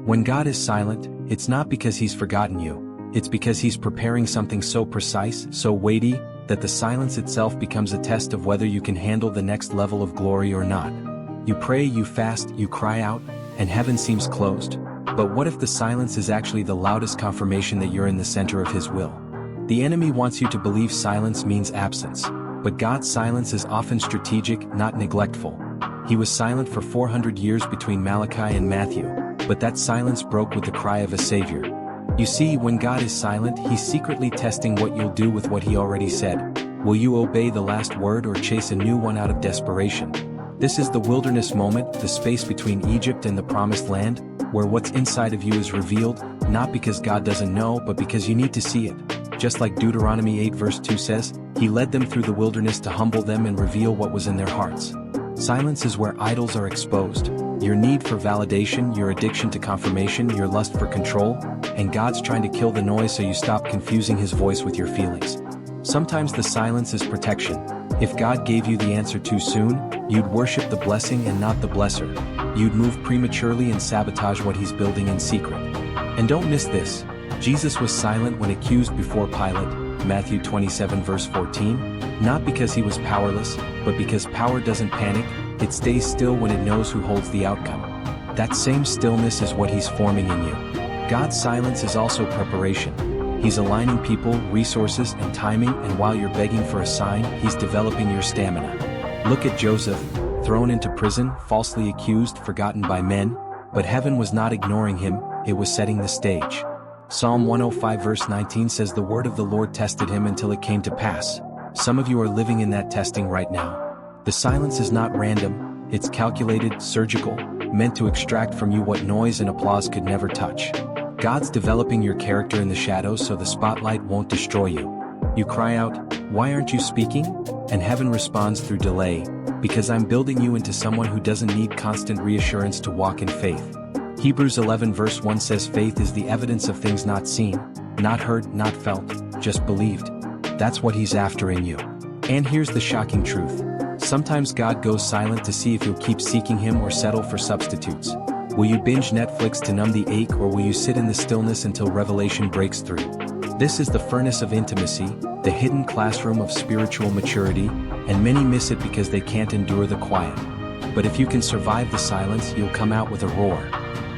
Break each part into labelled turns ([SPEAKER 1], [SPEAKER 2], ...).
[SPEAKER 1] When God is silent, it's not because he's forgotten you, it's because he's preparing something so precise, so weighty, that the silence itself becomes a test of whether you can handle the next level of glory or not. You pray, you fast, you cry out, and heaven seems closed. But what if the silence is actually the loudest confirmation that you're in the center of his will? The enemy wants you to believe silence means absence, but God's silence is often strategic, not neglectful. He was silent for 400 years between Malachi and Matthew, but that silence broke with the cry of a savior. You see, when God is silent, he's secretly testing what you'll do with what he already said. Will you obey the last word or chase a new one out of desperation? This is the wilderness moment, the space between Egypt and the promised land, where what's inside of you is revealed, not because God doesn't know, but because you need to see it. Just like Deuteronomy 8 verse 2 says, he led them through the wilderness to humble them and reveal what was in their hearts. Silence is where idols are exposed. Your need for validation, your addiction to confirmation, your lust for control, and God's trying to kill the noise so you stop confusing his voice with your feelings. Sometimes the silence is protection. If God gave you the answer too soon, you'd worship the blessing and not the blesser. You'd move prematurely and sabotage what he's building in secret. And don't miss this. Jesus was silent when accused before Pilate, Matthew 27 verse 14, not because he was powerless, but because power doesn't panic, it stays still when it knows who holds the outcome. That same stillness is what he's forming in you. God's silence is also preparation. He's aligning people, resources, and timing, and while you're begging for a sign, he's developing your stamina. Look at Joseph, thrown into prison, falsely accused, forgotten by men, but heaven was not ignoring him, it was setting the stage. Psalm 105 verse 19 says the word of the Lord tested him until it came to pass. Some of you are living in that testing right now. The silence is not random, it's calculated, surgical, meant to extract from you what noise and applause could never touch. God's developing your character in the shadows so the spotlight won't destroy you. You cry out, "Why aren't you speaking?" And heaven responds through delay, "Because I'm building you into someone who doesn't need constant reassurance to walk in faith." Hebrews 11 verse 1 says faith is the evidence of things not seen, not heard, not felt, just believed. That's what he's after in you. And here's the shocking truth. Sometimes God goes silent to see if you'll keep seeking him or settle for substitutes. Will you binge Netflix to numb the ache, or will you sit in the stillness until revelation breaks through? This is the furnace of intimacy, the hidden classroom of spiritual maturity, and many miss it because they can't endure the quiet. But if you can survive the silence, you'll come out with a roar.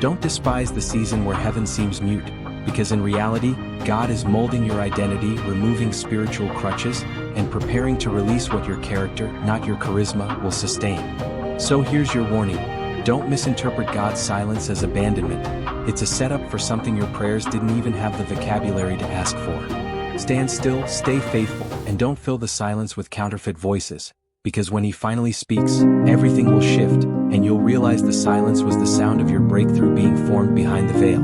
[SPEAKER 1] Don't despise the season where heaven seems mute, because in reality, God is molding your identity, removing spiritual crutches, and preparing to release what your character, not your charisma, will sustain. So here's your warning. Don't misinterpret God's silence as abandonment. It's a setup for something your prayers didn't even have the vocabulary to ask for. Stand still, stay faithful, and don't fill the silence with counterfeit voices, because when he finally speaks, everything will shift, and you'll realize the silence was the sound of your breakthrough being formed behind the veil.